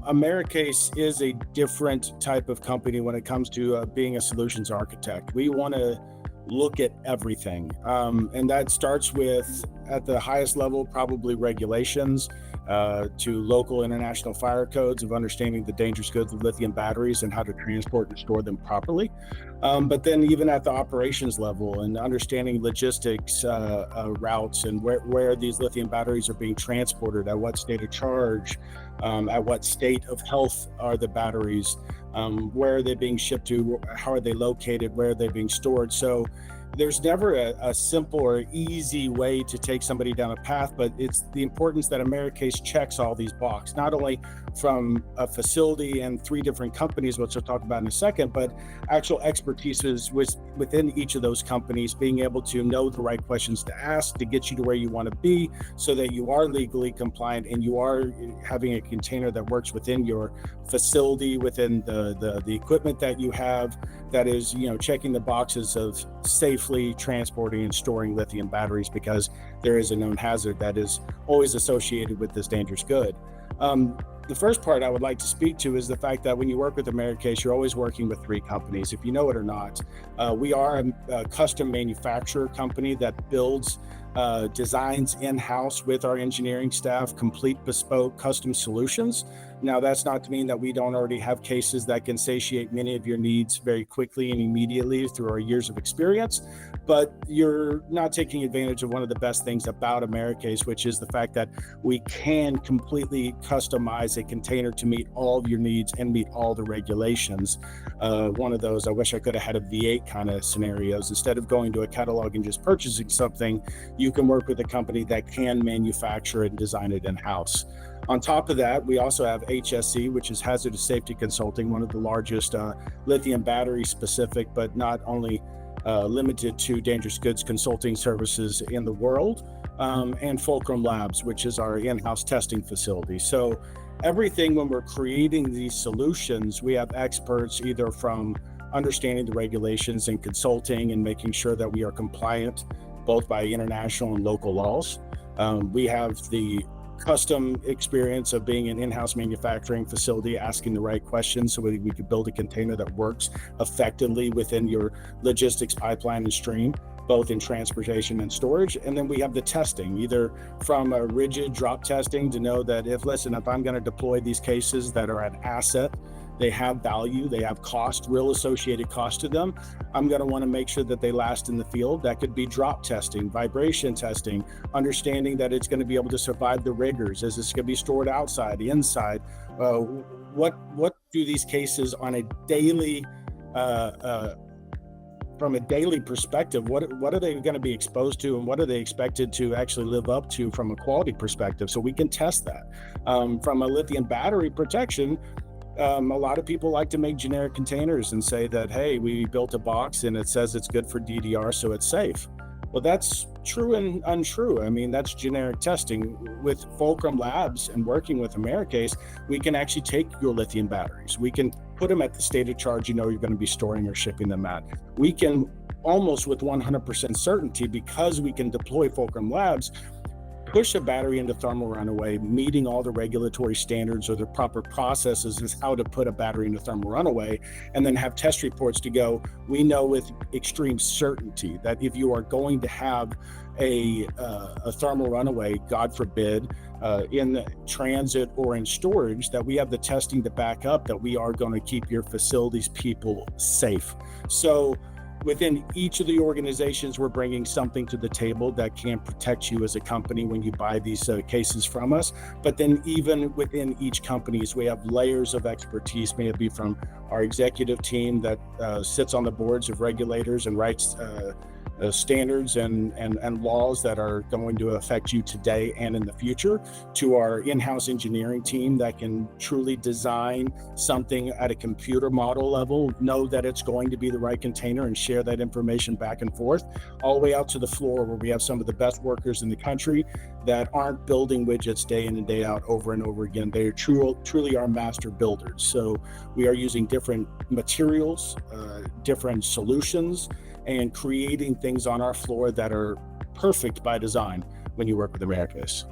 Americase is a different type of company when it comes to being a solutions architect. We want to look at everything. And that starts with, at the highest level, probably regulations, to local international fire codes of understanding the dangerous goods of lithium batteries and how to transport and store them properly. But then even at the operations level and understanding logistics routes and where these lithium batteries are being transported, at what state of charge, at what state of health are the batteries, where are they being shipped to, how are they located, where are they being stored. So there's never a simple or easy way to take somebody down a path, but it's the importance that Americase checks all these boxes, not only from a facility and 3 different companies, which I'll talk about in a second, but actual expertise is within each of those companies, being able to know the right questions to ask to get you to where you want to be so that you are legally compliant and you are having a container that works within your facility, within the equipment that you have, that is, checking the boxes of safely transporting and storing lithium batteries, because there is a known hazard that is always associated with this dangerous good. The first part I would like to speak to is the fact that when you work with Americase, you're always working with 3 companies, if you know it or not. We are a custom manufacturer company that builds designs in-house with our engineering staff, complete bespoke custom solutions. Now, that's not to mean that we don't already have cases that can satiate many of your needs very quickly and immediately through our years of experience, but you're not taking advantage of one of the best things about Americase, which is the fact that we can completely customize a container to meet all of your needs and meet all the regulations. One of those, I wish I could have had a V8 kind of scenarios. Instead of going to a catalog and just purchasing something, you can work with a company that can manufacture and design it in-house. On top of that, we also have HSE, which is Hazardous Safety Consulting, one of the largest lithium battery specific, but not only limited to dangerous goods consulting services in the world, and Fulcrum Labs, which is our in-house testing facility. So everything, when we're creating these solutions, we have experts either from understanding the regulations and consulting and making sure that we are compliant both by international and local laws. We have the custom experience of being an in-house manufacturing facility, asking the right questions so we could build a container that works effectively within your logistics pipeline and stream, both in transportation and storage. And then we have the testing, either from a rigid drop testing to know that if I'm going to deploy these cases that are an asset, they have value, they have cost, real associated cost to them, I'm going to want to make sure that they last in the field. That could be drop testing, vibration testing, understanding that it's going to be able to survive the rigors. Is this going to be stored outside, inside? What do these cases on a daily, from a daily perspective, what are they going to be exposed to, and what are they expected to actually live up to from a quality perspective? So we can test that. From a lithium battery protection, a lot of people like to make generic containers and say that, hey, we built a box and it says it's good for DDR, so it's safe. Well, that's true and untrue. I mean, that's generic testing. With Fulcrum Labs and working with Americase, we can actually take your lithium batteries. We can put them at the state of charge you're going to be storing or shipping them at. We can almost with 100% certainty, because we can deploy Fulcrum Labs, push a battery into thermal runaway, meeting all the regulatory standards or the proper processes is how to put a battery into thermal runaway, and then have test reports to go. We know with extreme certainty that if you are going to have a thermal runaway, God forbid, in transit or in storage, that we have the testing to back up that we are going to keep your facilities people safe. So within each of the organizations, we're bringing something to the table that can protect you as a company when you buy these cases from us. But then even within each companies, we have layers of expertise, may it be from our executive team that sits on the boards of regulators and writes standards and laws that are going to affect you today and in the future, to our in-house engineering team that can truly design something at a computer model level, know that it's going to be the right container and share that information back and forth, all the way out to the floor where we have some of the best workers in the country that aren't building widgets day in and day out over and over again. They are truly our master builders. So we are using different materials, different solutions, and creating things on our floor that are perfect by design when you work with Americase.